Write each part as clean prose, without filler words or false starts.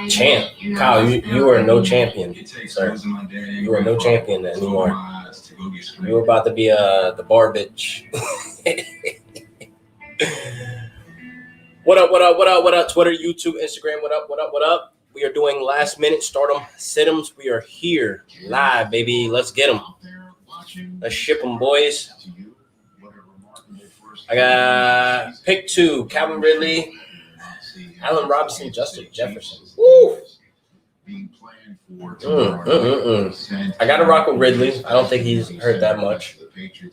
Champ. Kyle, you are no champion, sir. You are no champion anymore. You were about to be the bar bitch. What up, Twitter, YouTube, Instagram, what up? We are doing last minute stardom sit-ems. We are here live, baby. Let's get them. Let's ship them, boys. I got pick 2, Calvin Ridley, Allen Robinson, Justin Jefferson. Woo! I got to rock with Ridley. I don't think he's hurt that much.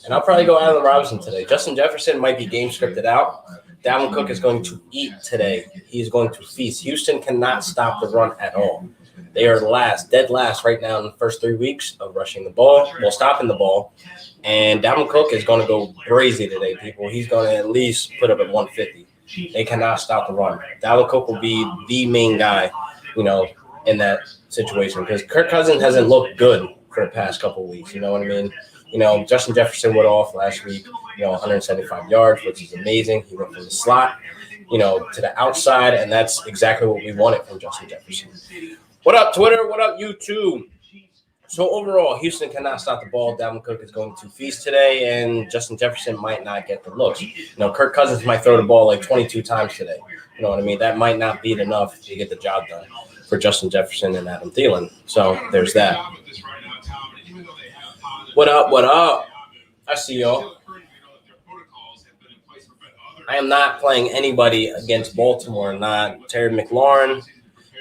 And I'll probably go Allen Robinson today. Justin Jefferson might be game scripted out. Dalvin Cook is going to eat today. He is going to feast. Houston cannot stop the run at all. They are dead last right now in the first 3 weeks of rushing the ball, stopping the ball. And Dalvin Cook is going to go crazy today, people. He's going to at least put up at 150. They cannot stop the run. Dalvin Cook will be the main guy, in that situation because Kirk Cousins hasn't looked good for the past couple of weeks. You know what I mean? Justin Jefferson went off last week, 175 yards, which is amazing. He went from the slot, to the outside, and that's exactly what we wanted from Justin Jefferson. What up, Twitter? What up, YouTube? So overall, Houston cannot stop the ball. Dalvin Cook is going to feast today, and Justin Jefferson might not get the looks. Kirk Cousins might throw the ball like 22 times today. You know what I mean? That might not be enough to get the job done for Justin Jefferson and Adam Thielen. So there's that. What up? I see y'all. I am not playing anybody against Baltimore, not Terry McLaurin.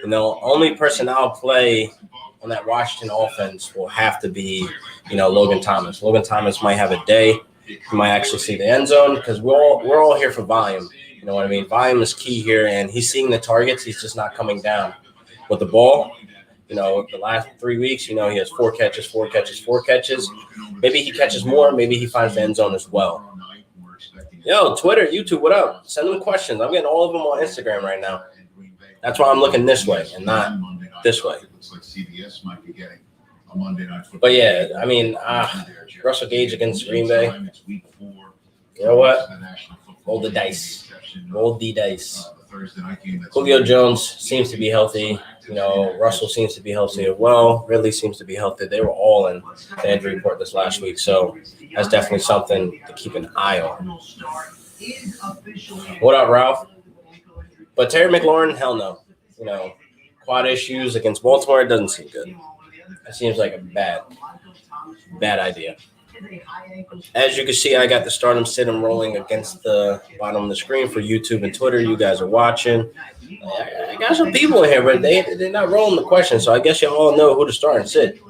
Only person I'll play on that Washington offense will have to be, Logan Thomas. Logan Thomas might have a day. He might actually see the end zone because we're all here for volume. You know what I mean? Volume is key here, and he's seeing the targets. He's just not coming down with the ball. The last 3 weeks, he has 4 catches. Maybe he catches more. Maybe he finds the end zone as well. Yo, Twitter, YouTube, what up? Send them questions. I'm getting all of them on Instagram right now. That's why I'm looking this way and not this way. But yeah, I mean, Russell Gage against Green Bay. You know what? Roll the dice. Julio Jones seems to be healthy. Russell seems to be healthy as well. Ridley seems to be healthy. They were all in the injury report this last week, so that's definitely something to keep an eye on. What up, Ralph? But Terry McLaurin, hell no. Quad issues against Baltimore, it doesn't seem good. It seems like a bad idea. As you can see, I got the stardom sit-em rolling against the bottom of the screen for YouTube and Twitter. You guys are watching. I got some people in here, but they're not rolling the questions, so I guess you all know who to start and sit.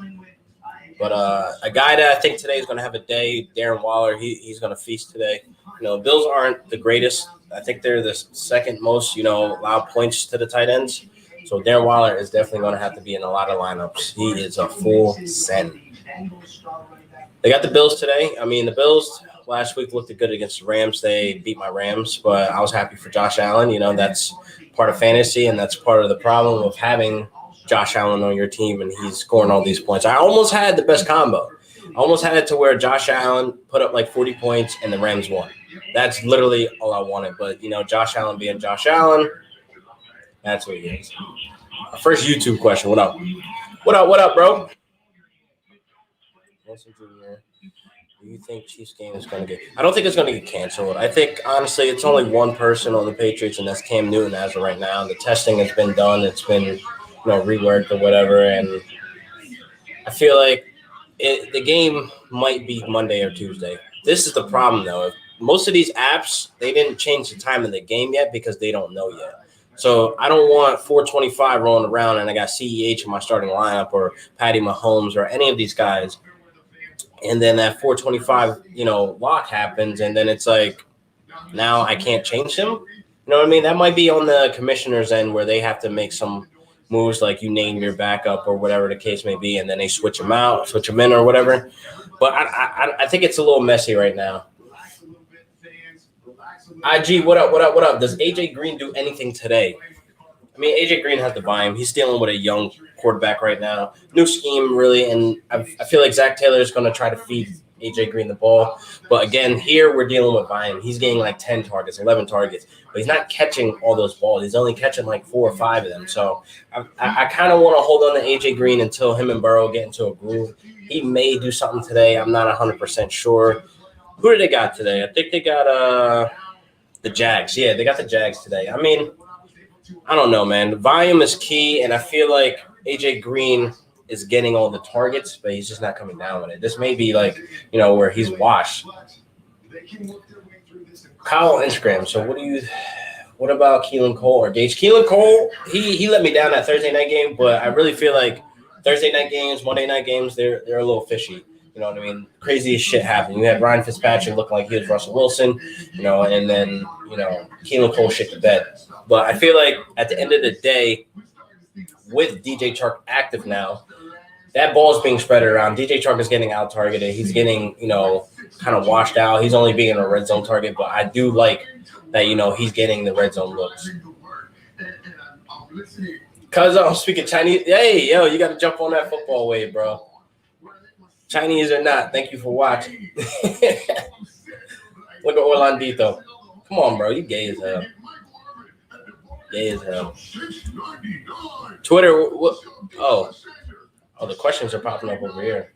But a guy that I think today is going to have a day, Darren Waller, he's going to feast today. Bills aren't the greatest. I think they're the second most, allowed points to the tight ends. So Darren Waller is definitely going to have to be in a lot of lineups. He is a full send. They got the Bills today. I mean, the Bills last week looked good against the Rams. They beat my Rams, but I was happy for Josh Allen. That's part of fantasy, and that's part of the problem of having Josh Allen on your team, and he's scoring all these points. I almost had the best combo. I almost had it to where Josh Allen put up like 40 points and the Rams won. That's literally all I wanted. But, Josh Allen being Josh Allen, that's what he is. First YouTube question. What up? What up, bro? Do you think Chiefs game is going to get – I don't think it's going to get canceled. I think, honestly, it's only one person on the Patriots, and that's Cam Newton as of right now. The testing has been done. It's been, reworked or whatever, and I feel like the game might be Monday or Tuesday. This is the problem, though. Most of these apps, they didn't change the time of the game yet because they don't know yet. So I don't want 425 rolling around and I got CEH in my starting lineup or Patty Mahomes or any of these guys. And then that 425, lock happens. And then it's like, now I can't change him. You know what I mean? That might be on the commissioner's end where they have to make some moves like you name your backup or whatever the case may be. And then they switch him out, switch him in or whatever. But I think it's a little messy right now. IG, what up? Does AJ Green do anything today? I mean, AJ Green has the volume. He's dealing with a young quarterback right now. New scheme, really, and I feel like Zach Taylor is going to try to feed A.J. Green the ball. But again, here we're dealing with Volume. He's getting like 10 targets, 11 targets, but he's not catching all those balls. He's only catching like 4 or 5 of them. So I kind of want to hold on to A.J. Green until him and Burrow get into a groove. He may do something today. I'm not 100% sure. Who did they got today? I think they got the Jags. Yeah, they got the Jags today. I mean, I don't know, man. Volume is key, and I feel like A.J. Green is getting all the targets, but he's just not coming down with it. This may be like, where he's washed. Kyle on Instagram. So what about Keelan Cole or Gage? Keelan Cole, he let me down that Thursday night game, but I really feel like Thursday night games, Monday night games, they're a little fishy. You know what I mean? Craziest shit happened. You had Ryan Fitzpatrick looking like he was Russell Wilson, and then, Keelan Cole shit the bed. But I feel like at the end of the day, with DJ Chark active now, that ball is being spread around. DJ Chark is getting out targeted. He's getting, kind of washed out. He's only being a red zone target, but I do like that, he's getting the red zone looks. Cause I'm speaking Chinese. Hey, yo, you got to jump on that football wave, bro. Chinese or not, thank you for watching. Look at Orlandito. Come on, bro. You gay as hell. Gay as hell. Twitter. What? Oh, the questions are popping up over here.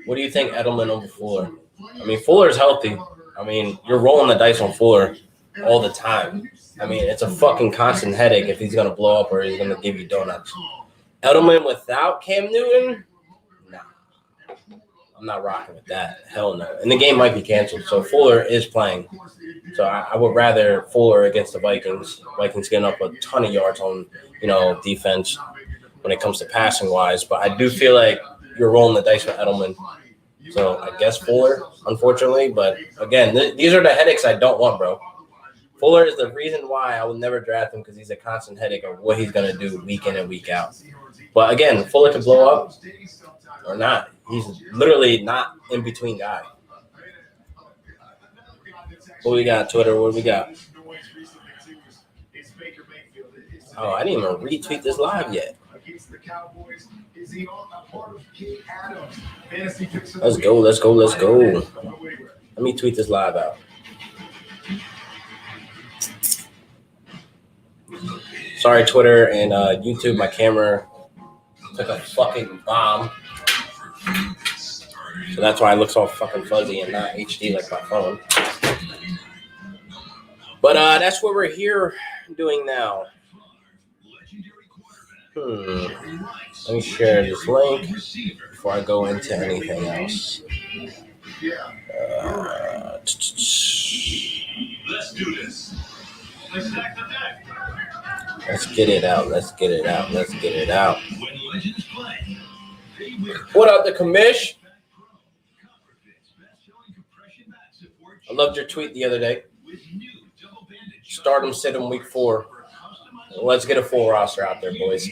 What do you think Edelman over Fuller? I mean, Fuller's healthy. I mean, you're rolling the dice on Fuller all the time. I mean, it's a fucking constant headache if he's going to blow up or he's going to give you donuts. Edelman without Cam Newton? Nah. I'm not rocking with that. Hell no. And the game might be canceled. So Fuller is playing. So I would rather Fuller against the Vikings. Vikings getting up a ton of yards on, defense when it comes to passing wise. But I do feel like you're rolling the dice with Edelman. So I guess Fuller, unfortunately. But again, these are the headaches I don't want, bro. Fuller is the reason why I will never draft him because he's a constant headache of what he's going to do week in and week out. But again, Fuller can blow up or not. He's literally not in between guy. What we got, Twitter? What we got? Oh, I didn't even retweet this live yet. Let's go. Let me tweet this live out. Sorry, Twitter and YouTube, my camera took a fucking bomb. So that's why it looks all fucking fuzzy and not HD like my phone. But that's what we're here doing now. Let me share this link before I go into anything else. Let's do this. Let's get it out. What up, the commish? I loved your tweet the other day. Start him, sit him week 4. Let's get a full roster out there, boys.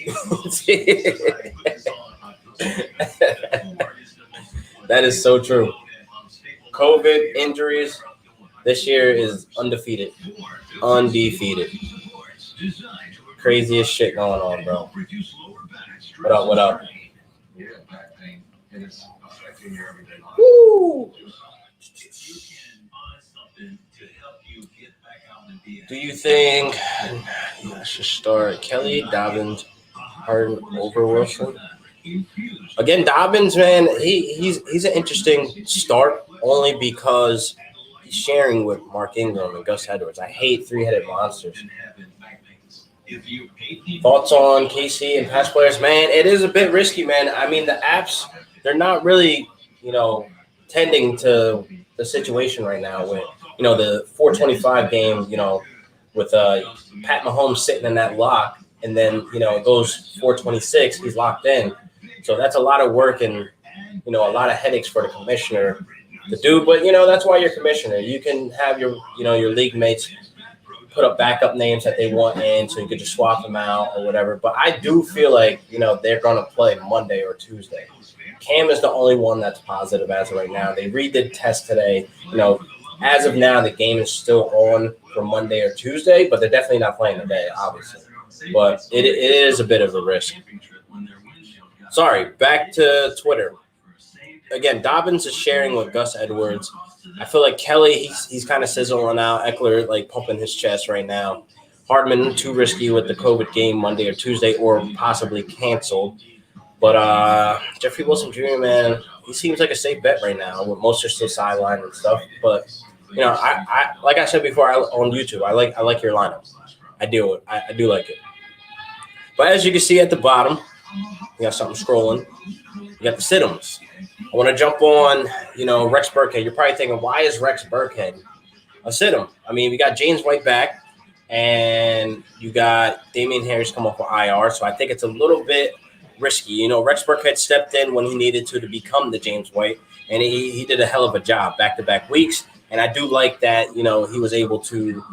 That is so true. COVID, injuries, this year is undefeated. Craziest shit going on, bro. What up? Woo! Do you think I should start Kelly, Dobbins, Harden over Wilson? Again, Dobbins, man, he's an interesting start only because he's sharing with Mark Ingram and Gus Edwards. I hate three-headed monsters. Thoughts on KC and pass players? Man, it is a bit risky, man. I mean, the apps, they're not really, tending to the situation right now with, the 425 game, with Pat Mahomes sitting in that lock, and then, it goes 426, he's locked in. So that's a lot of work and, a lot of headaches for the commissioner to do. But, that's why you're commissioner. You can have your, your league mates put up backup names that they want in so you could just swap them out or whatever. But I do feel like, they're going to play Monday or Tuesday. Cam is the only one that's positive as of right now. They redid test today. As of now, the game is still on for Monday or Tuesday, but they're definitely not playing today, obviously. But it is a bit of a risk. Sorry, back to Twitter. again, Dobbins is sharing with Gus Edwards. I feel like Kelly, he's kind of sizzling out. Eckler, like, pumping his chest right now. Hardman, too risky with the COVID game Monday or Tuesday, or possibly canceled. But Jeffrey Wilson Jr., man, he seems like a safe bet right now. With most are still sidelined and stuff. But, I like I said before on YouTube, I like your lineup. I do like it. But as you can see at the bottom, you got something scrolling. You got the sit-ems. I want to jump on, Rex Burkhead. You're probably thinking, why is Rex Burkhead a sit-em? I mean, we got James White back, and you got Damian Harris come off of IR, so I think it's a little bit risky. Rex Burkhead stepped in when he needed to become the James White, and he did a hell of a job back-to-back weeks, and I do like that, he was able to,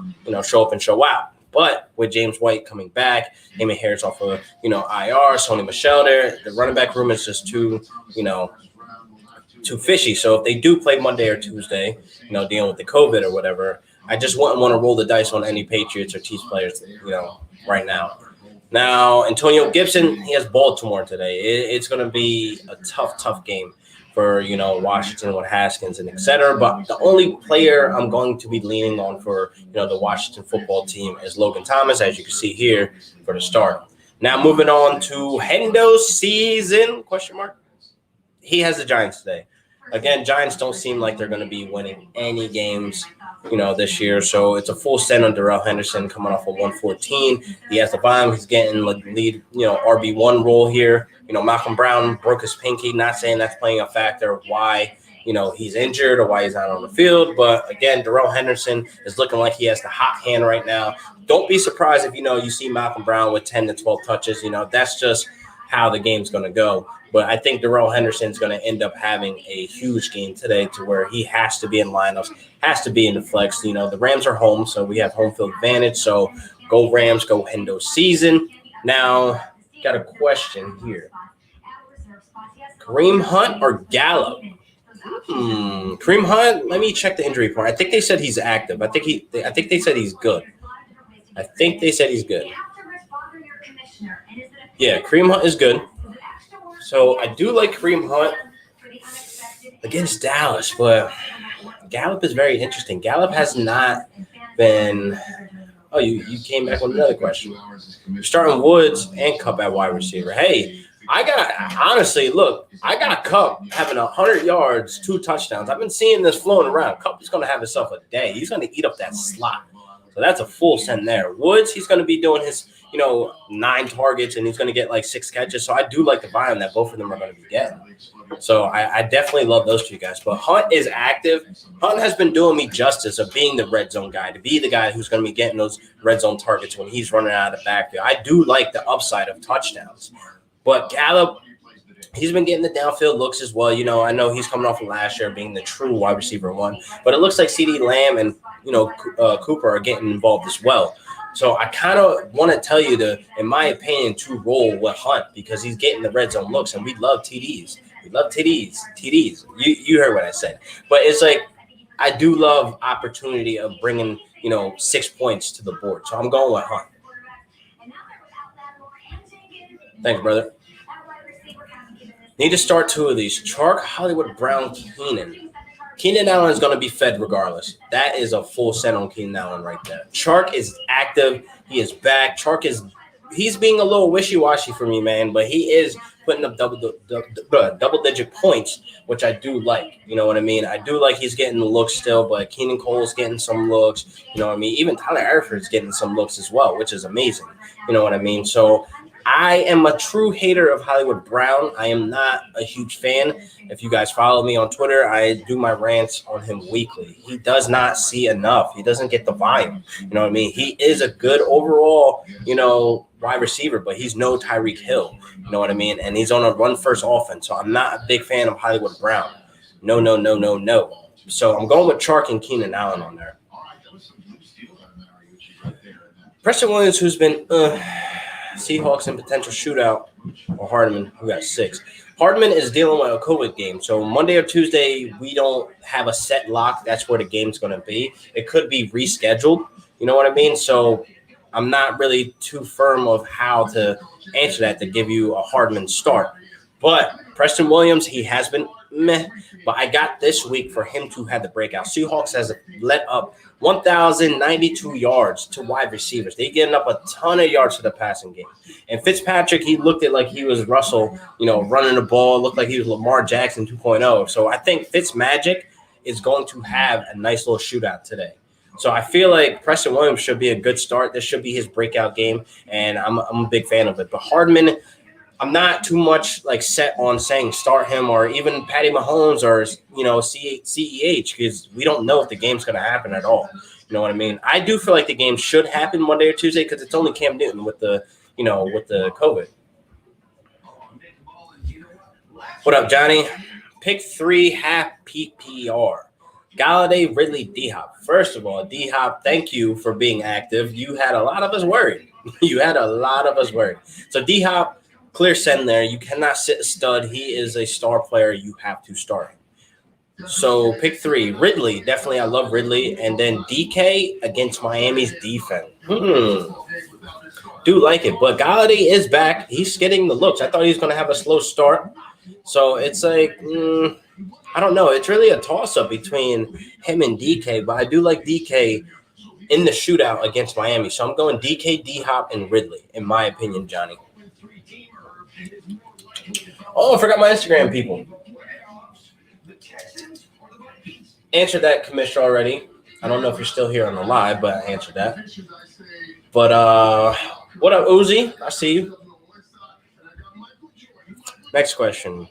show up and show out. But with James White coming back, Damian Harris off of, IR, Sony Michel there, the running back room is just too fishy. So if they do play Monday or Tuesday, dealing with the COVID or whatever, I just wouldn't want to roll the dice on any Patriots or Chiefs players, right now. Now, Antonio Gibson, he has Baltimore today. It's going to be a tough game for, Washington with Haskins and et cetera. But the only player I'm going to be leaning on for, the Washington football team is Logan Thomas, as you can see here for the start. Now, moving on to Hendo season, ? He has the Giants today. Again, Giants don't seem like they're going to be winning any games, this year. So it's a full send on Darrell Henderson coming off of 114. He has the volume. He's getting the lead, RB1 role here. Malcolm Brown broke his pinky. Not saying that's playing a factor of why, he's injured or why he's not on the field. But again, Darrell Henderson is looking like he has the hot hand right now. Don't be surprised if, you see Malcolm Brown with 10 to 12 touches. That's just how the game's going to go. But I think Darrell Henderson's going to end up having a huge game today to where he has to be in lineups, has to be in the flex. The Rams are home, so we have home field advantage. So go Rams, go Hendo season. Now, got a question here. Kareem Hunt or Gallop? Kareem Hunt, let me check the injury report. I think they said he's active. I think they said he's good. Yeah, Kareem Hunt is good. So I do like Kareem Hunt against Dallas, but Gallop is very interesting. Gallop has not been – oh, you came back with another question. You're starting Woods and Kupp at wide receiver. Hey, I got Kupp having 100 yards, 2 touchdowns. I've been seeing this flowing around. Kupp is going to have himself a day. He's going to eat up that slot. So that's a full send there. Woods, he's going to be doing his, 9 targets, and he's going to get like 6 catches. So I do like the volume that both of them are going to be getting. So I definitely love those 2 guys. But Hunt is active. Hunt has been doing me justice of being the red zone guy, to be the guy who's going to be getting those red zone targets when he's running out of the backfield. I do like the upside of touchdowns. But Gallop, he's been getting the downfield looks as well. I know he's coming off of last year being the true wide receiver 1. But it looks like CeeDee Lamb and, Cooper are getting involved as well. So I kind of want to tell you in my opinion, to roll with Hunt because he's getting the red zone looks, and we love TDs. We love TDs. You heard what I said. But it's like I do love opportunity of bringing, 6 points to the board. So I'm going with Hunt. Thanks, brother. Need to start 2 of these. Chark, Hollywood Brown, Keenan. Keenan Allen is going to be fed regardless. That is a full set on Keenan Allen right there. Chark is active. He is back. He's being a little wishy-washy for me, man, but he is putting up double-digit points, which I do like. You know what I mean? I do like he's getting the looks still, but Keenan Cole's getting some looks. You know what I mean? Even Tyler Eiffert's getting some looks as well, which is amazing. You know what I mean? So I am a true hater of Hollywood Brown. I am not a huge fan. If you guys follow me on Twitter, I do my rants on him weekly. He does not see enough. He doesn't get the volume. You know what I mean? He is a good overall, wide receiver, but he's no Tyreek Hill. You know what I mean? And he's on a run-first offense. So I'm not a big fan of Hollywood Brown. No. So I'm going with Chark and Keenan Allen on there. Preston Williams, who's been Seahawks in potential shootout, or Hardman, who got 6. Hardman is dealing with a COVID game. So Monday or Tuesday, we don't have a set lock. That's where the game's going to be. It could be rescheduled. You know what I mean? So I'm not really too firm of how to answer that to give you a Hardman start. But Preston Williams, he has been meh. But I got this week for him to have the breakout. Seahawks has let up 1,092 yards to wide receivers. They getting up a ton of yards to the passing game. And Fitzpatrick, he looked at like he was Russell, running the ball. Looked like he was Lamar Jackson 2.0. So I think Fitzmagic is going to have a nice little shootout today. So I feel like Preston Williams should be a good start. This should be his breakout game, and I'm a big fan of it. But Hardman, I'm not too much like set on saying start him or even Patty Mahomes or CEH because we don't know if the game's going to happen at all. You know what I mean? I do feel like the game should happen Monday or Tuesday because it's only Cam Newton with the COVID. What up, Johnny? Pick 3 half PPR. Galladay, Ridley, D-Hop. First of all, D-Hop, thank you for being active. You had a lot of us worried. So D-Hop, clear send there. You cannot sit a stud. He is a star player. You have to start him. So pick 3. Ridley, definitely. I love Ridley. And then DK against Miami's defense. Do like it. But Galladay is back. He's getting the looks. I thought he was going to have a slow start. So it's like, I don't know. It's really a toss-up between him and DK, but I do like DK in the shootout against Miami. So I'm going DK, D-Hop, and Ridley, in my opinion, Johnny. Oh, I forgot my Instagram, people. Answered that, Commissioner, already. I don't know if you're still here on the live, but I answered that. But what up, Uzi? I see you. Next question.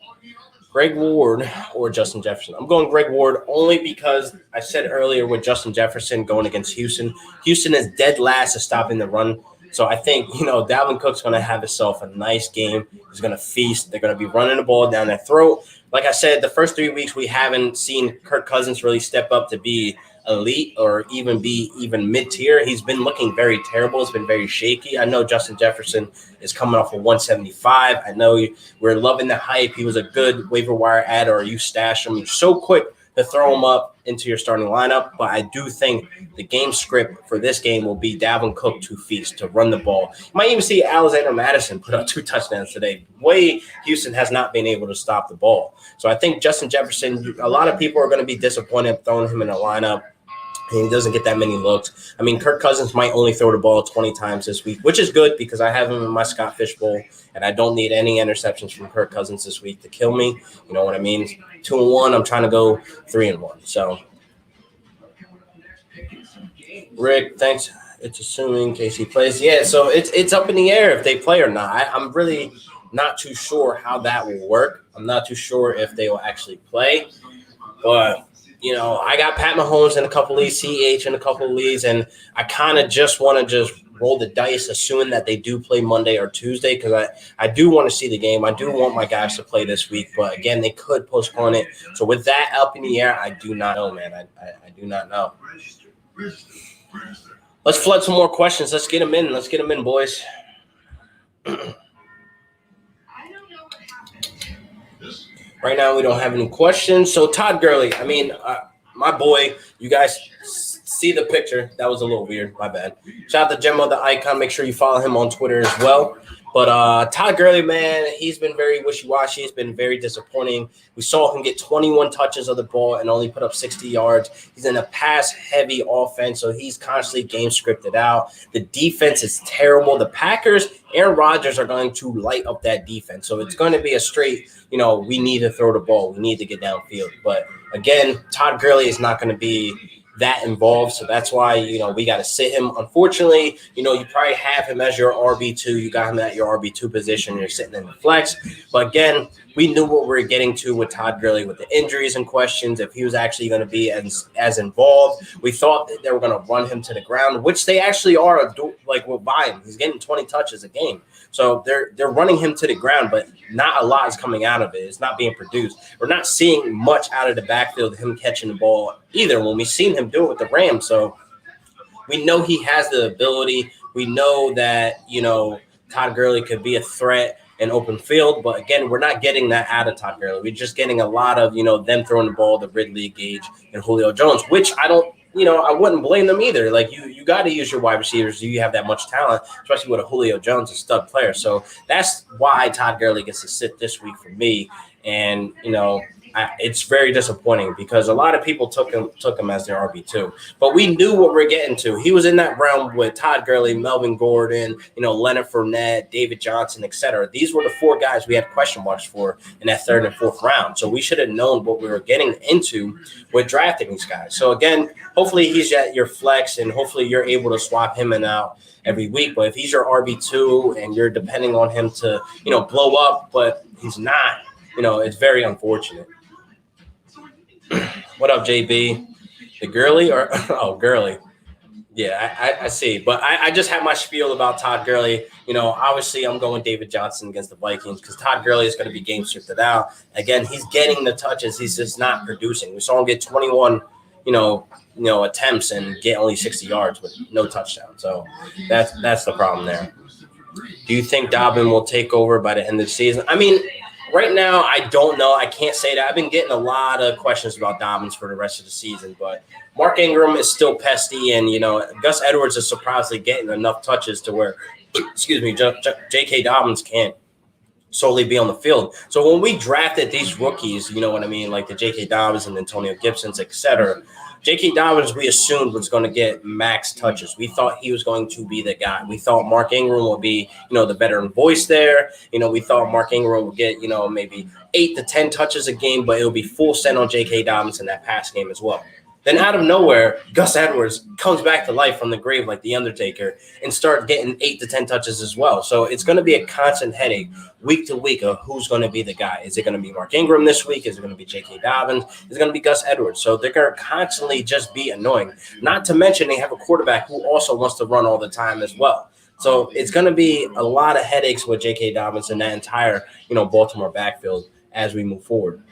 Greg Ward or Justin Jefferson? I'm going Greg Ward only because I said earlier with Justin Jefferson going against Houston. Houston is dead last at stopping the run. So I think, Dalvin Cook's going to have himself a nice game. He's going to feast. They're going to be running the ball down their throat. Like I said, the first 3 weeks we haven't seen Kirk Cousins really step up to be elite or even be mid-tier. He's been looking very terrible. It's been very shaky. I know Justin Jefferson is coming off of 175. I know we're loving the hype. He was a good waiver wire ad or you stash him so quick to throw him up into your starting lineup. But I do think the game script for this game will be Dalvin Cook to feast, to run the ball. You might even see Alexander Madison put up 2 touchdowns today. Houston has not been able to stop the ball. So I think Justin Jefferson, a lot of people are going to be disappointed throwing him in a lineup. And he doesn't get that many looks. I mean, Kirk Cousins might only throw the ball 20 times this week, which is good because I have him in my Scott Fish Bowl, and I don't need any interceptions from Kirk Cousins this week to kill me. You know what I mean? 2-1. I'm trying to go 3-1. So, Rick, thanks. It's assuming KC plays. Yeah, so it's up in the air if they play or not. I'm really not too sure how that will work. I'm not too sure if they will actually play, but I got Pat Mahomes in a couple leagues, CH in a couple of leagues, and I kind of just want to roll the dice, assuming that they do play Monday or Tuesday, because I do want to see the game. I do want my guys to play this week, but again, they could postpone it. So with that up in the air, I do not know, man. I do not know. Let's flood some more questions. Let's get them in, boys. Right now, we don't have any questions. So, Todd Gurley, my boy, you guys see the picture. That was a little weird. My bad. Shout out to Gemmo the Icon. Make sure you follow him on Twitter as well. But Todd Gurley, man, he's been very wishy-washy. He's been very disappointing. We saw him get 21 touches of the ball and only put up 60 yards. He's in a pass-heavy offense, so he's constantly game scripted out. The defense is terrible. The Packers, Aaron Rodgers are going to light up that defense. So it's going to be a straight, we need to throw the ball. We need to get downfield. But, again, Todd Gurley is not going to be that involved. So that's why, we got to sit him. Unfortunately, you probably have him as your RB2. You got him at your RB2 position. You're sitting in the flex. But again, we knew what we were getting to with Todd Gurley with the injuries and questions, if he was actually going to be as involved. We thought that they were going to run him to the ground, which they actually are, like with Biden. He's getting 20 touches a game. So they're running him to the ground, but not a lot is coming out of it. It's not being produced. We're not seeing much out of the backfield, him catching the ball either when we've seen him do it with the Rams. So we know he has the ability. We know that, Todd Gurley could be a threat in open field. But, again, we're not getting that out of Todd Gurley. We're just getting a lot of, them throwing the ball to Ridley, Gage, and Julio Jones, which I wouldn't blame them either. Like, you got to use your wide receivers. You have that much talent, especially with a Julio Jones, a stud player. So that's why Todd Gurley gets to sit this week for me. And, It's very disappointing because a lot of people took him as their RB2. But we knew what we're getting to. He was in that realm with Todd Gurley, Melvin Gordon, Leonard Fournette, David Johnson, etc. These were the 4 guys we had question marks for in that 3rd and 4th round. So we should have known what we were getting into with drafting these guys. So again, hopefully he's at your flex, and hopefully you're able to swap him in out every week. But if he's your RB2 and you're depending on him to, blow up, but he's not, it's very unfortunate. What up, JB? The Gurley or Gurley? Yeah, I see. But I just had my spiel about Todd Gurley. Obviously I'm going David Johnson against the Vikings because Todd Gurley is going to be game shifted out. Again, he's getting the touches. He's just not producing. We saw him get 21, attempts and get only 60 yards with no touchdown. So that's the problem there. Do you think Dobbin will take over by the end of the season? I mean, right now, I don't know. I can't say that. I've been getting a lot of questions about Dobbins for the rest of the season, but Mark Ingram is still pesty, and, Gus Edwards is surprisingly getting enough touches to where, J.K. Dobbins can't solely be on the field. So when we drafted these rookies, you know what I mean, like the J.K. Dobbins and Antonio Gibsons, et cetera, J.K. Dobbins, we assumed, was going to get max touches. We thought he was going to be the guy. We thought Mark Ingram would be, the veteran voice there. We thought Mark Ingram would get, maybe 8 to 10 touches a game, but it would be full send on J.K. Dobbins in that pass game as well. Then out of nowhere, Gus Edwards comes back to life from the grave like The Undertaker and starts getting 8 to 10 touches as well. So it's going to be a constant headache week to week of who's going to be the guy. Is it going to be Mark Ingram this week? Is it going to be J.K. Dobbins? Is it going to be Gus Edwards? So they're going to constantly just be annoying. Not to mention they have a quarterback who also wants to run all the time as well. So it's going to be a lot of headaches with J.K. Dobbins and that entire, Baltimore backfield as we move forward.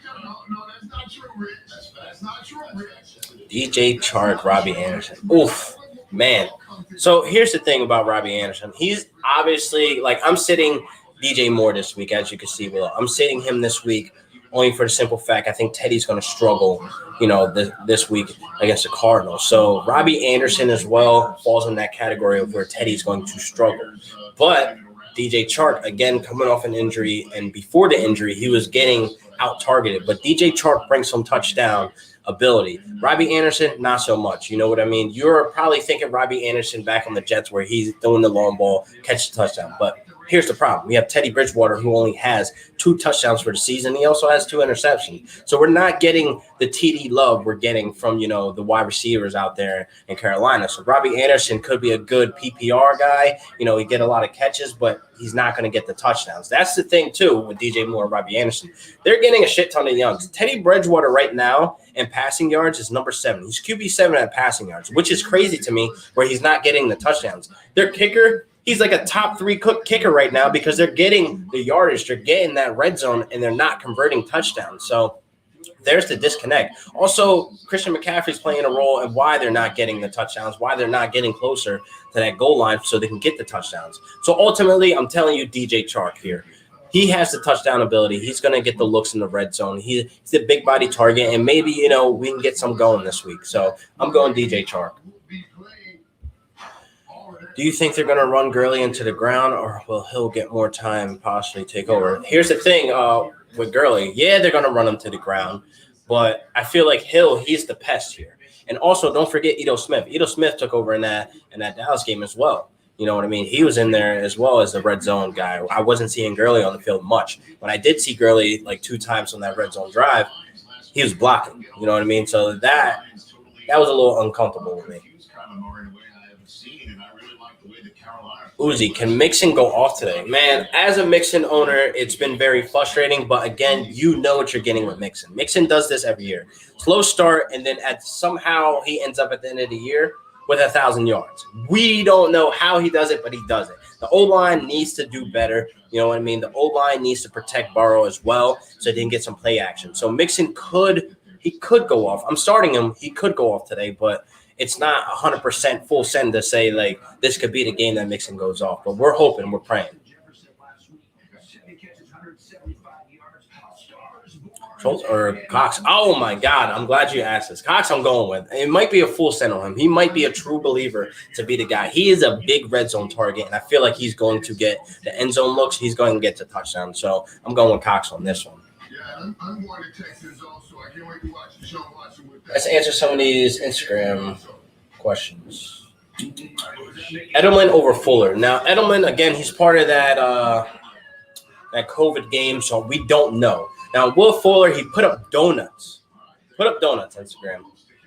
DJ Chark, Robbie Anderson. Oof, man. So here's the thing about Robbie Anderson. He's obviously, I'm sitting DJ Moore this week, as you can see below. I'm sitting him this week only for the simple fact I think Teddy's going to struggle, this week against the Cardinals. So Robbie Anderson as well falls in that category of where Teddy's going to struggle. But DJ Chark, again, coming off an injury, and before the injury, he was getting out-targeted. But DJ Chark brings some touchdown ability. Robbie Anderson, not so much. You know what I mean? You're probably thinking Robbie Anderson back on the Jets where he's throwing the long ball, catch the touchdown. But here's the problem. We have Teddy Bridgewater, who only has 2 touchdowns for the season. He also has 2 interceptions. So we're not getting the TD love we're getting from, the wide receivers out there in Carolina. So Robbie Anderson could be a good PPR guy. He get a lot of catches, but he's not going to get the touchdowns. That's the thing, too, with DJ Moore and Robbie Anderson. They're getting a shit ton of youngs. Teddy Bridgewater right now in passing yards is number 7. He's QB7 at passing yards, which is crazy to me where he's not getting the touchdowns. Their kicker, he's like a top 3 kicker right now because they're getting the yardage. They're getting that red zone, and they're not converting touchdowns. So there's the disconnect. Also, Christian McCaffrey's playing a role in why they're not getting the touchdowns, why they're not getting closer to that goal line so they can get the touchdowns. So ultimately, I'm telling you, DJ Chark here. He has the touchdown ability. He's going to get the looks in the red zone. He's a big body target, and maybe, we can get some going this week. So I'm going DJ Chark. Do you think they're going to run Gurley into the ground, or will Hill get more time and possibly take over? Here's the thing with Gurley. Yeah, they're going to run him to the ground, but I feel like Hill, he's the pest here. And also, don't forget Ito Smith. Ito Smith took over in that Dallas game as well. You know what I mean? He was in there as well as the red zone guy. I wasn't seeing Gurley on the field much. When I did see Gurley 2 times on that red zone drive, he was blocking. You know what I mean? So that was a little uncomfortable with me. Uzi, can Mixon go off today? Man, as a Mixon owner, it's been very frustrating. But again, you know what you're getting with Mixon. Mixon does this every year. Slow start, and then somehow he ends up at the end of the year with 1,000 yards. We don't know how he does it, but he does it. The O-line needs to do better. You know what I mean? The O-line needs to protect Burrow as well so they can get some play action. So Mixon could go off. I'm starting him. He could go off today, but it's not 100% full send to say, this could be the game that Mixon goes off. But we're hoping, we're praying. Schultz or Cox? Oh, my God. I'm glad you asked this. Cox I'm going with. It might be a full send on him. He might be a true believer to be the guy. He is a big red zone target, and I feel like he's going to get the end zone looks. He's going to get to touchdown. So I'm going with Cox on this one. Let's answer some of these Instagram questions. Edelman over Fuller. Now, Edelman, again, he's part of that COVID game, so we don't know. Now, Will Fuller, he put up donuts. Instagram.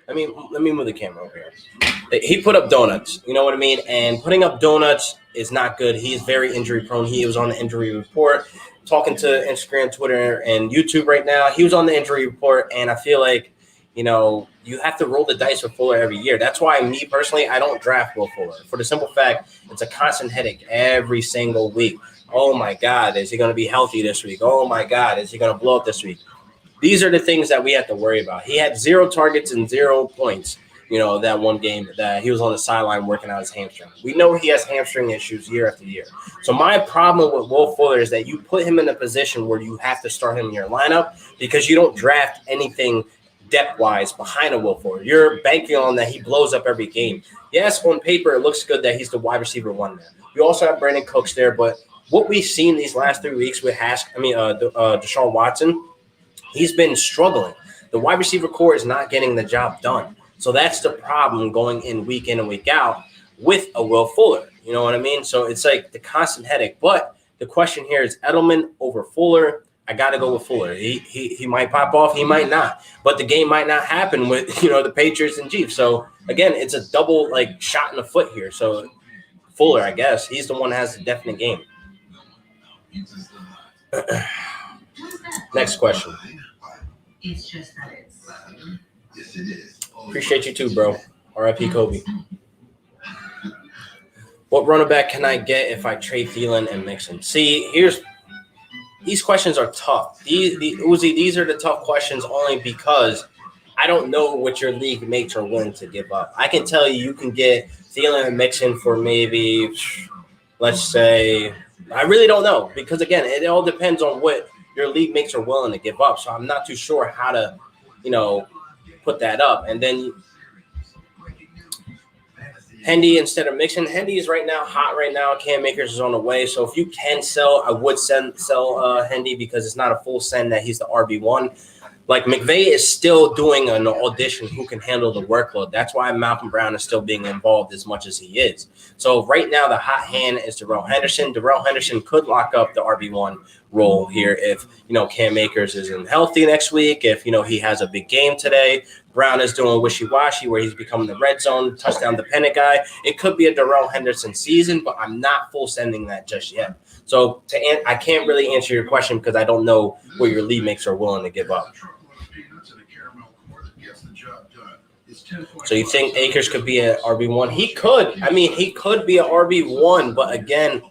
Let me move the camera over here. He put up donuts. You know what I mean? And putting up donuts is not good. He is very injury prone. He was on the injury report. Talking to Instagram, Twitter, and YouTube right now. He was on the injury report, and I feel like, you have to roll the dice with Fuller every year. That's why, me personally, I don't draft Will Fuller. For the simple fact, it's a constant headache every single week. Oh, my God, is he going to be healthy this week? Oh, my God, is he going to blow up this week? These are the things that we have to worry about. He had 0 targets and 0 points, that one game that he was on the sideline working out his hamstring. We know he has hamstring issues year after year. So my problem with Will Fuller is that you put him in a position where you have to start him in your lineup because you don't draft anything depth-wise behind a Will Fuller. You're banking on that he blows up every game. Yes, on paper, it looks good that he's the wide receiver one there. We also have Brandon Cooks there, but what we've seen these last 3 weeks with Deshaun Watson, he's been struggling. The wide receiver core is not getting the job done. So that's the problem going in and week out with a Will Fuller. You know what I mean? So it's like the constant headache. But the question here is Edelman over Fuller. I got to go with Fuller. He might pop off. He might not. But the game might not happen with, the Patriots and Chiefs. So, again, it's a double, shot in the foot here. So, Fuller, I guess, he's the one that has the definite game. Next question. It's just that it's. Appreciate you too, bro. R.I.P. Kobe. What running back can I get if I trade Thielen and Mixon? See, these questions are tough. These are the tough questions only because I don't know what your league mates are willing to give up. I can tell you can get Thielen and Mixon for maybe, let's say, I really don't know because, again, it all depends on what your league mates are willing to give up. So I'm not too sure how to, put that up. And then Hendy instead of Mixon. Hendy is right now hot right now. Cam Akers is on the way. So if you can sell, I would sell Hendy because it's not a full send that he's the RB1. McVay is still doing an audition who can handle the workload. That's why Malcolm Brown is still being involved as much as he is. So right now the hot hand is Darrell Henderson. Darrell Henderson could lock up the RB1 role here if, Cam Akers isn't healthy next week, if, he has a big game today. Brown is doing wishy-washy where he's becoming the red zone touchdown-dependent guy. It could be a Darrell Henderson season, but I'm not full sending that just yet. So I can't really answer your question because I don't know what your league mates are willing to give up. So you think Akers could be an RB1? He could. He could be an RB1, but again,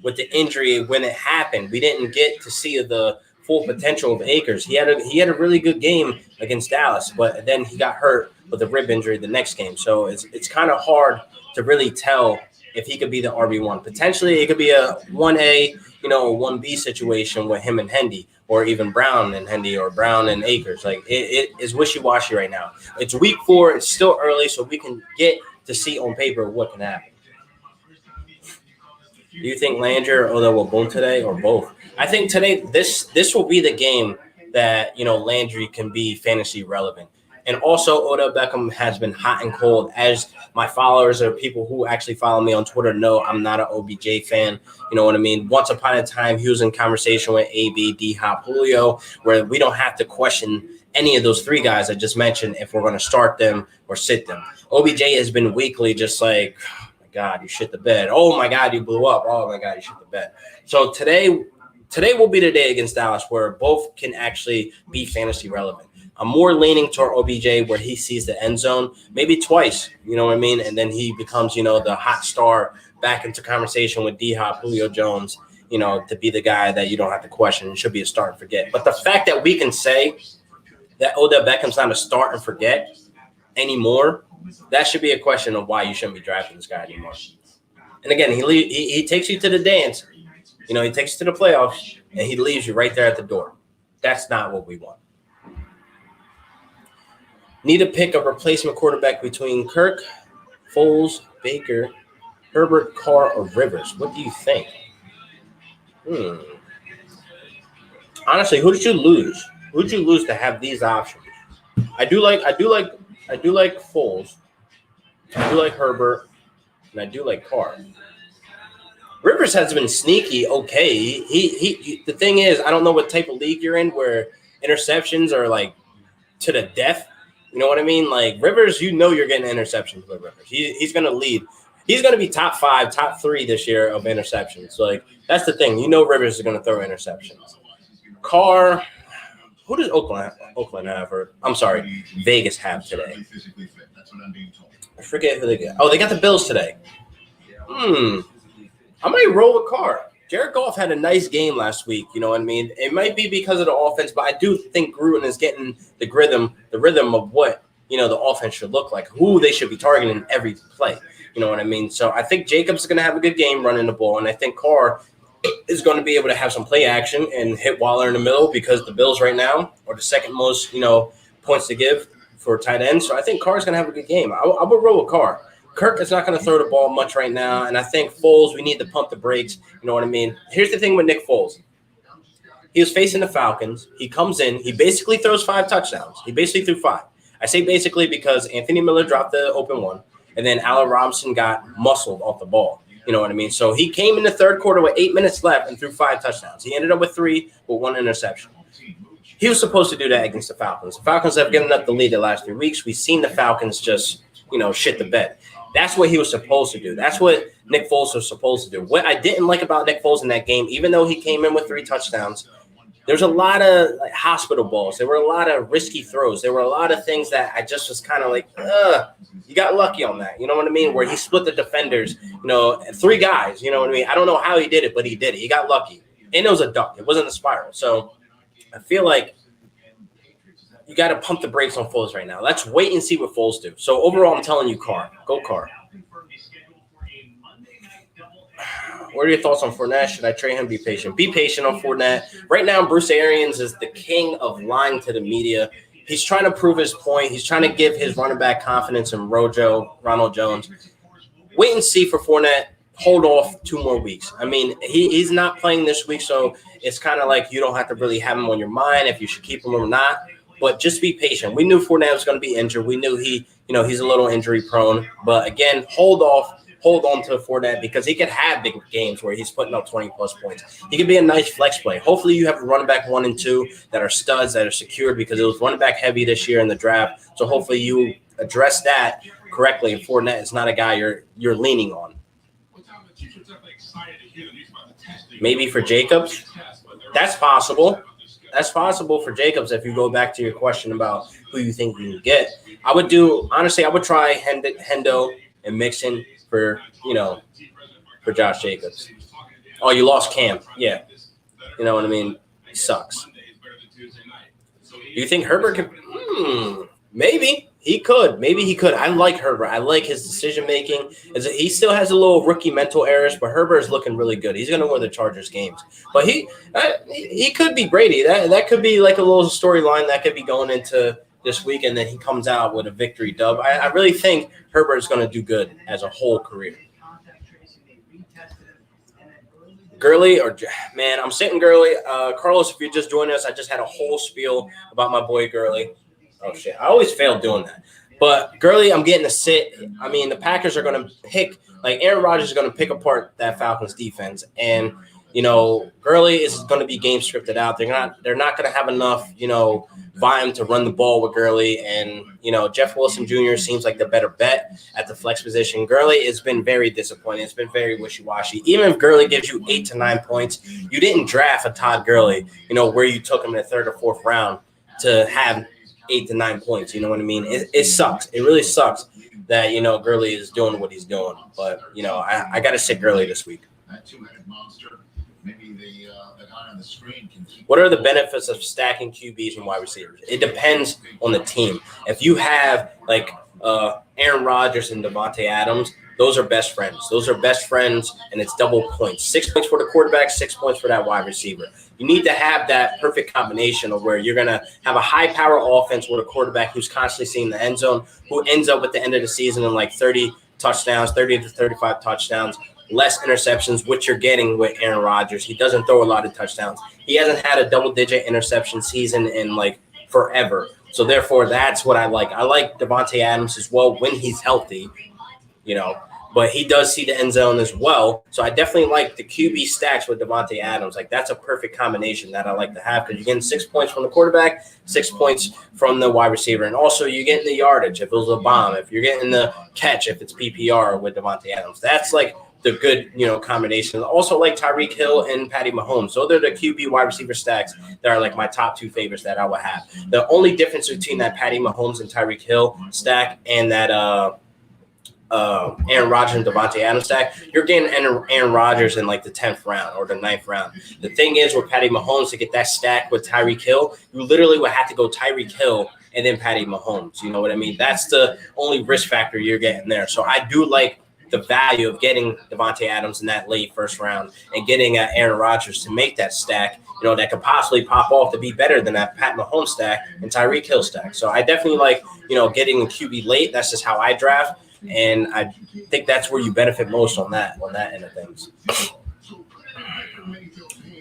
with the injury when it happened, we didn't get to see the full potential of Akers. He had a really good game against Dallas, but then he got hurt with a rib injury the next game. So it's kind of hard to really tell if he could be the RB1. Potentially, it could be a 1A, 1B situation with him and Hendy, or even Brown and Hendy, or Brown and Akers. It is wishy-washy right now. It's week 4. It's still early, so we can get to see on paper what can happen. Do you think Landry or Odell will boom today, or both? I think today this will be the game that Landry can be fantasy relevant. And also, Odell Beckham has been hot and cold. As my followers or people who actually follow me on Twitter know, I'm not an OBJ fan. You know what I mean? Once upon a time, he was in conversation with AB, D-Hop, Julio, where we don't have to question any of those 3 guys I just mentioned if we're going to start them or sit them. OBJ has been weekly just like, oh, my God, you shit the bed. Oh, my God, you blew up. Oh, my God, you shit the bed. So today will be the day against Dallas where both can actually be fantasy relevant. I'm more leaning toward OBJ where he sees the end zone, maybe twice, you know what I mean? And then he becomes, the hot star back into conversation with D-Hop, Julio Jones, to be the guy that you don't have to question. It should be a start and forget. But the fact that we can say that Odell Beckham's not a start and forget anymore, that should be a question of why you shouldn't be drafting this guy anymore. And again, he takes you to the dance. He takes you to the playoffs, and he leaves you right there at the door. That's not what we want. Need to pick a replacement quarterback between Kirk, Foles, Baker, Herbert, Carr, or Rivers. What do you think? Honestly, who did you lose? Who did you lose to have these options? I do like Foles. I do like Herbert, and I do like Carr. Rivers has been sneaky. Okay, he. The thing is, I don't know what type of league you're in where interceptions are like to the death. You know what I mean? Like Rivers, you're getting interceptions with Rivers. He's going to lead. He's going to be top 5, top 3 this year of interceptions. Like that's the thing. Rivers is going to throw interceptions. Carr, who does Oakland have? Or I'm sorry, Vegas have today. I forget who they get. Oh, they got the Bills today. I might roll with Carr. Jared Goff had a nice game last week. You know what I mean? It might be because of the offense, but I do think Gruden is getting the rhythm of what, the offense should look like, who they should be targeting every play. You know what I mean? So I think Jacobs is going to have a good game running the ball, and I think Carr is going to be able to have some play action and hit Waller in the middle because the Bills right now are the second most, points to give for tight ends. So I think Carr is going to have a good game. I would roll with Carr. Kirk is not going to throw the ball much right now, and I think Foles, we need to pump the brakes. You know what I mean? Here's the thing with Nick Foles. He was facing the Falcons. He comes in. He basically throws 5 touchdowns. He basically threw 5. I say basically because Anthony Miller dropped the open one, and then Allen Robinson got muscled off the ball. You know what I mean? So he came in the third quarter with 8 minutes left and threw 5 touchdowns. He ended up with 3 with 1 interception. He was supposed to do that against the Falcons. The Falcons have given up the lead the last 3 weeks. We've seen the Falcons just, shit the bed. That's what he was supposed to do. That's what Nick Foles was supposed to do. What I didn't like about Nick Foles in that game, even though he came in with 3 touchdowns, there's a lot of hospital balls. There were a lot of risky throws. There were a lot of things that I just was kind of like, you got lucky on that. You know what I mean? Where he split the defenders, 3 guys. You know what I mean? I don't know how he did it, but he did it. He got lucky. And it was a duck. It wasn't a spiral. So I feel like you got to pump the brakes on Foles right now. Let's wait and see what Foles do. So overall, I'm telling you, Carr. Go Carr. What are your thoughts on Fournette? Should I trade him? Be patient. Be patient on Fournette. Right now, Bruce Arians is the king of lying to the media. He's trying to prove his point. He's trying to give his running back confidence in Ronald Jones. Wait and see for Fournette. Hold off 2 more weeks. I mean, he's not playing this week, so it's kind of like you don't have to really have him on your mind if you should keep him or not. But just be patient. We knew Fournette was going to be injured. We knew he's a little injury prone. But again, hold on to Fournette because he could have big games where he's putting up 20-plus points. He could be a nice flex play. Hopefully you have a running back 1 and 2 that are studs, that are secured because it was running back heavy this year in the draft. So hopefully you address that correctly. And Fournette is not a guy you're leaning on. Maybe for Jacobs, that's possible. That's possible for Jacobs if you go back to your question about who you think you can get. I would try Hendo and Mixon for Josh Jacobs. Oh, you lost Cam. Yeah. You know what I mean? It sucks. Do you think Herbert could? Maybe. He could. Maybe he could. I like Herbert. I like his decision-making. He still has a little rookie mental errors, but Herbert is looking really good. He's going to win the Chargers games. But he could be Brady. That could be like a little storyline that could be going into this week, and then he comes out with a victory dub. I really think Herbert is going to do good as a whole career. Gurley I'm sitting Gurley. Carlos, if you're just joining us, I just had a whole spiel about my boy Gurley. Oh, shit. I always fail doing that. But Gurley, I'm getting a sit. I mean, the Packers are going to Aaron Rodgers is going to pick apart that Falcons defense. And, Gurley is going to be game scripted out. They're not going to have enough, volume to run the ball with Gurley. And, Jeff Wilson Jr. seems like the better bet at the flex position. Gurley has been very disappointing. It's been very wishy-washy. Even if Gurley gives you 8 to 9 points, you didn't draft a Todd Gurley, where you took him in the 3rd or 4th round to have 8 to 9 points. You know what I mean? It sucks. It really sucks that, Gurley is doing what he's doing. But, I got to sit Gurley this week. What are the benefits of stacking QBs and wide receivers? It depends on the team. If you have, Aaron Rodgers and Devontae Adams, those are best friends. Those are best friends, and it's double points. 6 points for the quarterback, 6 points for that wide receiver. You need to have that perfect combination of where you're going to have a high-power offense with a quarterback who's constantly seeing the end zone, who ends up at the end of the season in 30 touchdowns, 30 to 35 touchdowns, less interceptions, which you're getting with Aaron Rodgers. He doesn't throw a lot of touchdowns. He hasn't had a double-digit interception season in, like, forever. So, therefore, that's what I like. I like Davante Adams as well when he's healthy, but he does see the end zone as well. So I definitely like the QB stacks with Davante Adams. Like, that's a perfect combination that I like to have because you're getting 6 points from the quarterback, 6 points from the wide receiver. And also you're getting the yardage if it was a bomb, if you're getting the catch, if it's PPR with Davante Adams. That's like the good, combination. Also like Tyreek Hill and Patty Mahomes. So they're the QB wide receiver stacks that are like my top two favorites that I would have. The only difference between that Patty Mahomes and Tyreek Hill stack and that Aaron Rodgers and Davante Adams stack, you're getting Aaron Rodgers in like the 10th round or the 9th round. The thing is with Patty Mahomes, to get that stack with Tyreek Hill, you literally would have to go Tyreek Hill and then Patty Mahomes. You know what I mean? That's the only risk factor you're getting there. So I do like the value of getting Davante Adams in that late first round and getting Aaron Rodgers to make that stack, that could possibly pop off to be better than that Pat Mahomes stack and Tyreek Hill stack. So I definitely like, getting a QB late. That's just how I draft. And I think that's where you benefit most on that end of things.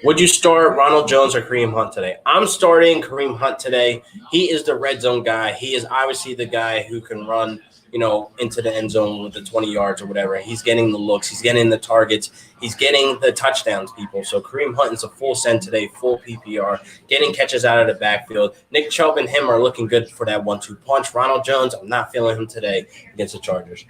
Would you start Ronald Jones or Kareem Hunt today? I'm starting Kareem Hunt today. He is the red zone guy. He is obviously the guy who can run, into the end zone with the 20 yards or whatever. He's getting the looks. He's getting the targets. He's getting the touchdowns, people. So Kareem Hunt is a full send today, full PPR, getting catches out of the backfield. Nick Chubb and him are looking good for that 1-2 punch. Ronald Jones, I'm not feeling him today against the Chargers.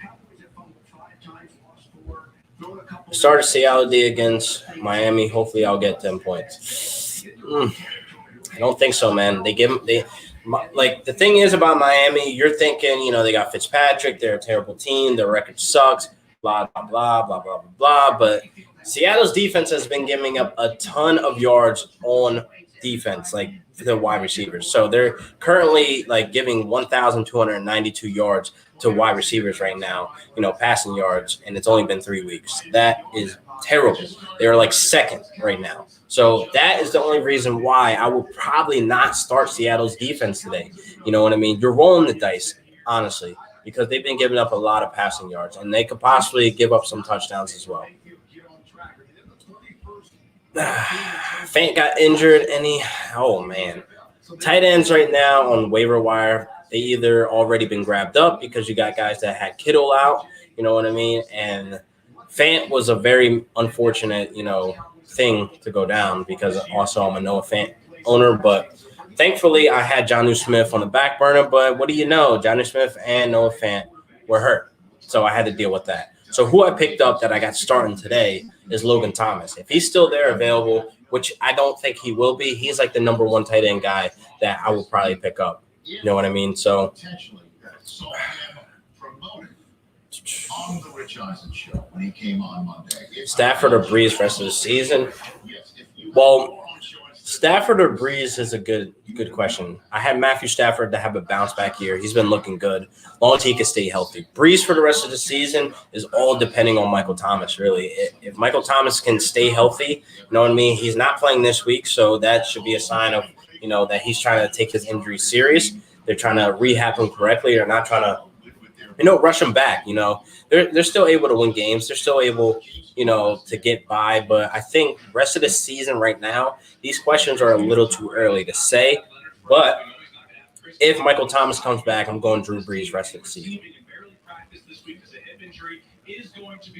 Started Seattle against Miami. Hopefully I'll get 10 points. I don't think so, man. The thing is about Miami, you're thinking, they got Fitzpatrick, they're a terrible team, their record sucks, blah, blah, blah, blah, blah, blah, blah. But Seattle's defense has been giving up a ton of yards on defense, like the wide receivers. So they're currently giving 1,292 yards to wide receivers right now, passing yards, and it's only been 3 weeks. That is terrible. They're second right now. So that is the only reason why I will probably not start Seattle's defense today. You know what I mean? You're rolling the dice, honestly, because they've been giving up a lot of passing yards, and they could possibly give up some touchdowns as well. Fant got injured. Oh, man. Tight ends right now on waiver wire, they either already been grabbed up because you got guys that had Kittle out, you know what I mean? And Fant was a very unfortunate, thing to go down because also I'm a Noah Fant owner. But thankfully, I had Jonnu Smith on the back burner. But what do you know? Jonnu Smith and Noah Fant were hurt. So I had to deal with that. So who I picked up that I got starting today is Logan Thomas. If he's still there available, which I don't think he will be, he's like the number one tight end guy that I will probably pick up. You know what I mean? So on the Rich Eisen show when he came on Monday. Stafford or Breeze rest of the season? Well, Stafford or Breeze is a good question. I had Matthew Stafford to have a bounce back year. He's been looking good, as long as he can stay healthy. Breeze for the rest of the season is all depending on Michael Thomas, really. If Michael Thomas can stay healthy, you know what I mean? He's not playing this week, so that should be a sign of, that he's trying to take his injury serious. They're trying to rehab him correctly. They're not trying to rush them back. They're still able to win games. They're still able, to get by. But I think rest of the season right now, these questions are a little too early to say. But if Michael Thomas comes back, I'm going Drew Brees rest of the season.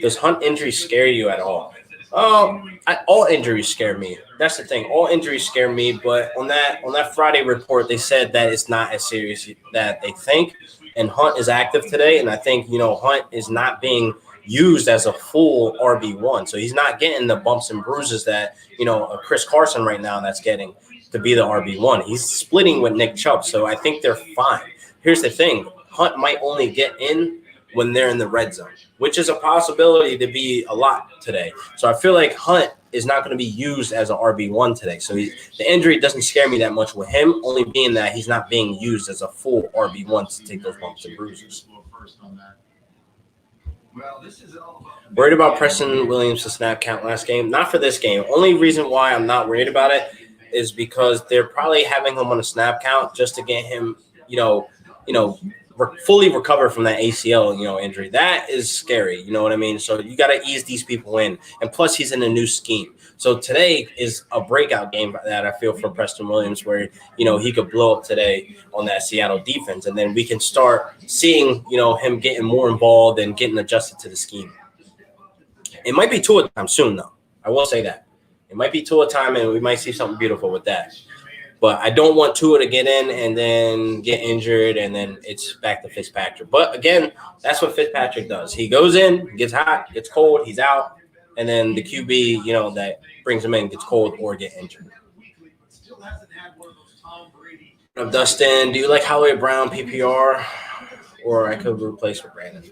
Does Hunt injury scare you at all? All injuries scare me. That's the thing. All injuries scare me. But on that Friday report, they said that it's not as serious that they think. And Hunt is active today, and I think, Hunt is not being used as a full RB1. So he's not getting the bumps and bruises that, Chris Carson right now that's getting to be the RB1. He's splitting with Nick Chubb, so I think they're fine. Here's the thing. Hunt might only get in when they're in the red zone, which is a possibility to be a lot today. So I feel like Hunt is not going to be used as an RB1 today. So the injury doesn't scare me that much with him, only being that he's not being used as a full RB1 to take those bumps and bruises. Worried about Preston Williams' snap count last game? Not for this game. Only reason why I'm not worried about it is because they're probably having him on a snap count just to get him, fully recover from that ACL, injury. That is scary. You know what I mean? So you got to ease these people in. And plus, he's in a new scheme. So today is a breakout game that I feel for Preston Williams where, he could blow up today on that Seattle defense. And then we can start seeing, him getting more involved and getting adjusted to the scheme. It might be Tua time soon, though. I will say that. It might be Tua time, and we might see something beautiful with that. But I don't want Tua to get in and then get injured, and then it's back to Fitzpatrick. But, again, that's what Fitzpatrick does. He goes in, gets hot, gets cold, he's out, and then the QB, that brings him in gets cold or get injured. Dustin, do you like Holloway Brown PPR, or I could replace with Brandon?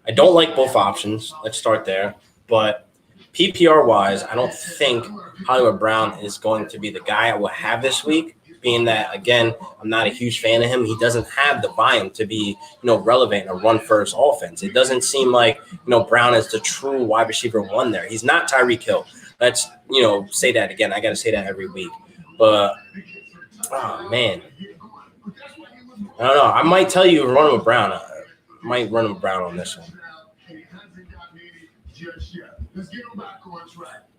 I don't like both options. Let's start there. But PPR-wise, I don't think Hollywood Brown is going to be the guy I will have this week, being that, again, I'm not a huge fan of him. He doesn't have the volume to be, relevant in a run-first offense. It doesn't seem like, Brown is the true wide receiver one there. He's not Tyreek Hill. Let's, say that again. I got to say that every week. But, oh, man. I don't know. I might tell you run with Brown. I might run with Brown on this one.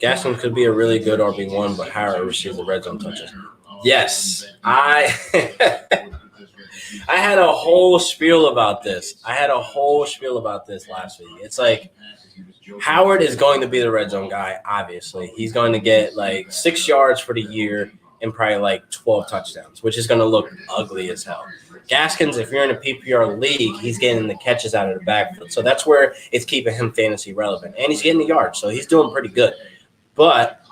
Gaston could be a really good RB1, but Harry received the red zone touches. Yes, I had a whole spiel about this. Last week. It's like Howard is going to be the red zone guy, obviously. He's going to get like 6 yards for the year and probably like 12 touchdowns, which is going to look ugly as hell. Gaskins, if you're in a PPR league, he's getting the catches out of the backfield. So that's where it's keeping him fantasy relevant. And he's getting the yards, so he's doing pretty good. But,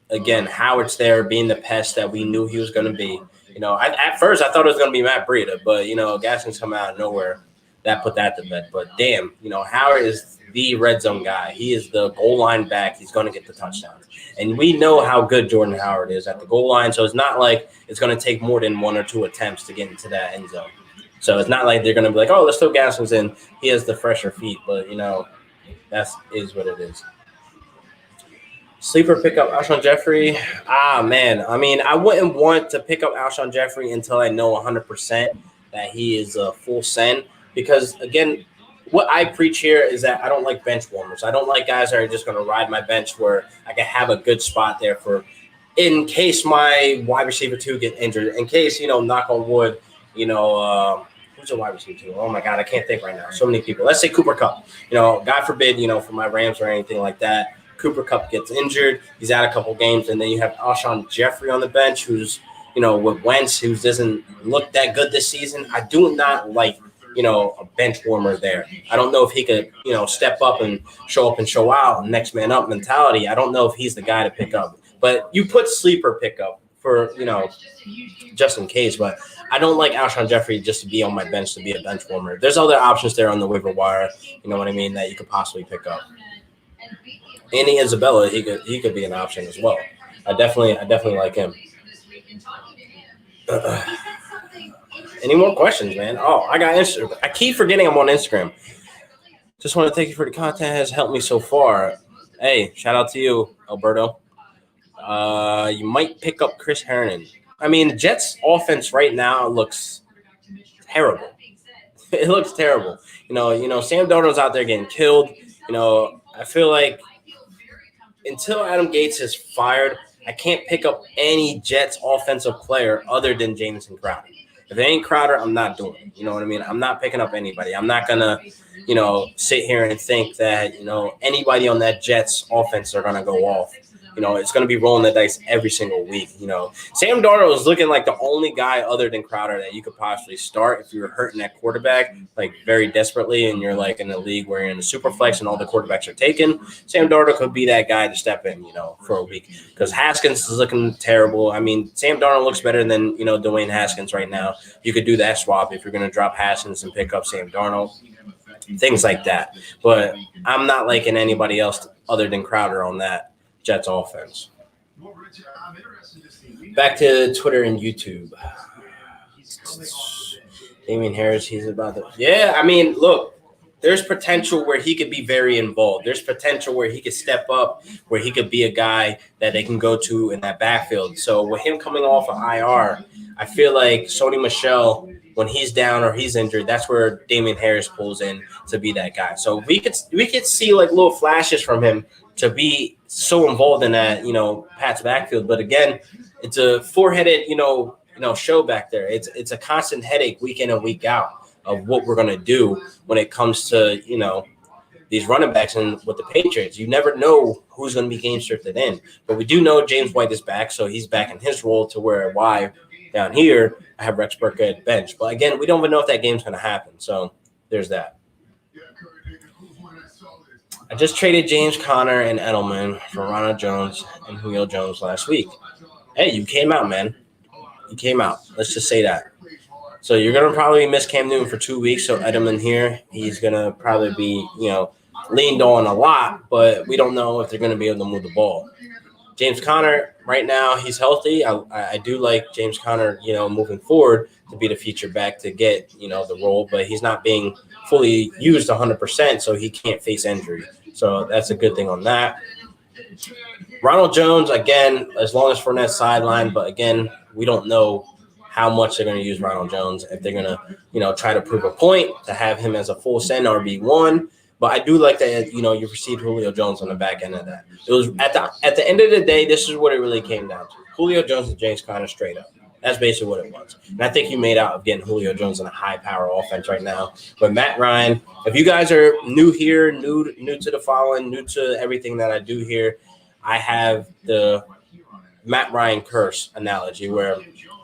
again, Howard's there being the pest that we knew he was going to be. At first I thought it was going to be Matt Breida, but, Gaskins come out of nowhere. That put that to bed. But, damn, Howard is the red zone guy. He is the goal line back. He's going to get the touchdowns. And we know how good Jordan Howard is at the goal line, so it's not like it's going to take more than 1 or 2 attempts to get into that end zone. So it's not like they're going to be like, oh, let's throw Gaskins in. He has the fresher feet, but, that is what it is. Sleeper pickup, Alshon Jeffrey. Man. I mean, I wouldn't want to pick up Alshon Jeffrey until I know 100% that he is a full send because, again, what I preach here is that I don't like bench warmers. I don't like guys that are just going to ride my bench where I can have a good spot there for in case my wide receiver 2 get injured, in case, knock on wood, who's a wide receiver 2? Oh, my God, I can't think right now. So many people. Let's say Cooper Kupp. God forbid, for my Rams or anything like that, Cooper Kupp gets injured. He's out a couple games, and then you have Alshon Jeffrey on the bench who's, with Wentz, who doesn't look that good this season. I do not like a bench warmer there. I don't know if he could, step up and show out, next man up mentality. I don't know if he's the guy to pick up. But you put sleeper pickup for, just in case. But I don't like Alshon Jeffrey just to be on my bench, to be a bench warmer. There's other options there on the waiver wire, you know what I mean, that you could possibly pick up. Andy Isabella, he could be an option as well. I definitely like him. Any more questions, man? Oh, I got Instagram. I keep forgetting I'm on Instagram. Just want to thank you for the content. It has helped me so far. Hey, shout out to you, Alberto. You might pick up Chris Herndon. I mean, Jets' offense right now looks terrible. It looks terrible. Sam Darnold's out there getting killed. I feel like until Adam Gates is fired, I can't pick up any Jets offensive player other than Jamison Crowder. If it ain't Crowder, I'm not doing it. You know what I mean? I'm not picking up anybody. I'm not going to, sit here and think that, anybody on that Jets offense are going to go off. It's going to be rolling the dice every single week. Sam Darnold is looking like the only guy other than Crowder that you could possibly start if you're hurting that quarterback, like very desperately, and you're like in a league where you're in a super flex and all the quarterbacks are taken. Sam Darnold could be that guy to step in, for a week because Haskins is looking terrible. I mean, Sam Darnold looks better than, Dwayne Haskins right now. You could do that swap if you're going to drop Haskins and pick up Sam Darnold. Things like that. But I'm not liking anybody else other than Crowder on that Jets offense. Back to Twitter and YouTube. Damian Harris, he's about to. Yeah, I mean, look, there's potential where he could be very involved. There's potential where he could step up, where he could be a guy that they can go to in that backfield. So with him coming off of IR, I feel like Sony Michel when he's down or he's injured, that's where Damian Harris pulls in to be that guy. So we could see like little flashes from him to be so involved in that, Pat's backfield. But again, it's a four-headed, show back there. It's a constant headache week in and week out of what we're going to do when it comes to, these running backs and with the Patriots. You never know who's going to be game shifted in. But we do know James White is back, so he's back in his role to where down here I have Rex Burkhead at bench. But again, we don't even know if that game's going to happen. So there's that. I just traded James Conner and Edelman for Ronald Jones and Julio Jones last week. Hey, you came out, man. You came out. Let's just say that. So you're going to probably miss Cam Newton for 2 weeks. So Edelman here, he's going to probably be, leaned on a lot, but we don't know if they're going to be able to move the ball. James Conner, right now, he's healthy. I do like James Conner, moving forward to be the feature back to get, the role, but he's not being fully used 100%, so he can't face injury. So that's a good thing on that. Ronald Jones, again, as long as Fournette's sidelined, but again, we don't know how much they're going to use Ronald Jones, if they're going to, try to prove a point to have him as a full send RB1. But I do like that, you received Julio Jones on the back end of that. It was at the end of the day, this is what it really came down to. Julio Jones and James Conner straight up. That's basically what it was. And I think you made out of getting Julio Jones in a high-power offense right now. But Matt Ryan, if you guys are new here, new to the following, new to everything that I do here, I have the Matt Ryan curse analogy where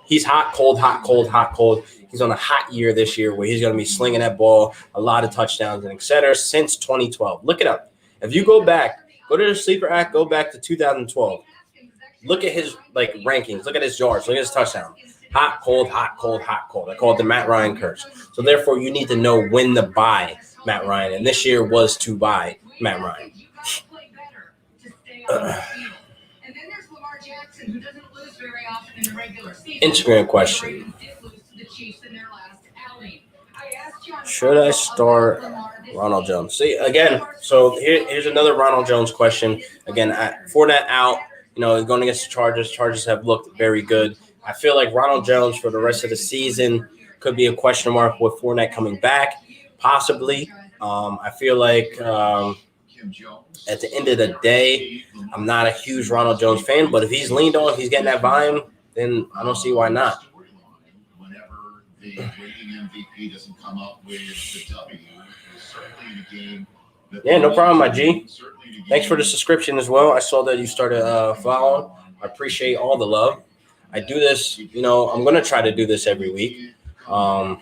he's hot, cold, hot, cold, hot, cold. He's on a hot year this year where he's going to be slinging that ball, a lot of touchdowns and et cetera, since 2012. Look it up. If you go to the Sleeper Act, go back to 2012. Look at his rankings. Look at his yards. Look at his touchdown. Hot, cold, hot, cold, hot, cold. I call it the Matt Ryan curse. So therefore, you need to know when to buy Matt Ryan. And this year was to buy Matt Ryan. Instagram question. Should I start Ronald Jones? See, again, so here's another Ronald Jones question. Again, Fournette out, going against the Chargers. Chargers have looked very good. I feel like Ronald Jones for the rest of the season could be a question mark with Fournette coming back, possibly. I feel like at the end of the day, I'm not a huge Ronald Jones fan, but if he's leaned on, if he's getting that volume, then I don't see why not. Yeah, no problem, my G. Thanks for the subscription as well. I saw that you started following. I appreciate all the love. I do this, I'm going to try to do this every week. I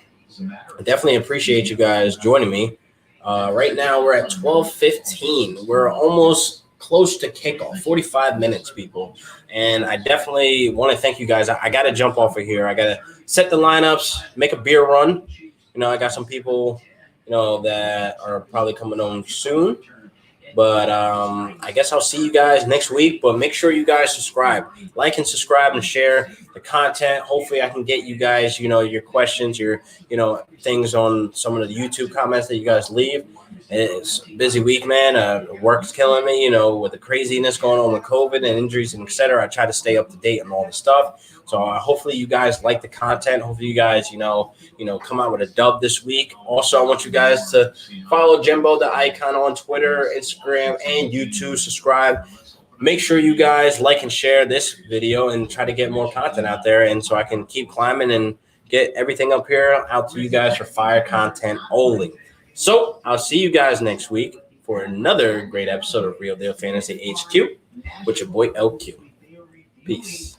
definitely appreciate you guys joining me. Right now, we're at 12:15. We're almost close to kickoff, 45 minutes, people. And I definitely want to thank you guys. I got to jump off of here. I got to set the lineups, make a beer run. I got some people, that are probably coming on soon. But I guess I'll see you guys next week. But make sure you guys subscribe. Like and subscribe and share the content. Hopefully I can get you guys, your questions, your, things on some of the YouTube comments that you guys leave. It's a busy week, man. Work's killing me, with the craziness going on with COVID and injuries and et cetera. I try to stay up to date on all the stuff. So hopefully you guys like the content. Hopefully you guys, come out with a dub this week. Also, I want you guys to follow Jimbo the Icon on Twitter, Instagram, and YouTube. Subscribe. Make sure you guys like and share this video and try to get more content out there. And so I can keep climbing and get everything up here out to you guys for fire content only. So I'll see you guys next week for another great episode of Real Deal Fantasy HQ with your boy LQ. Peace.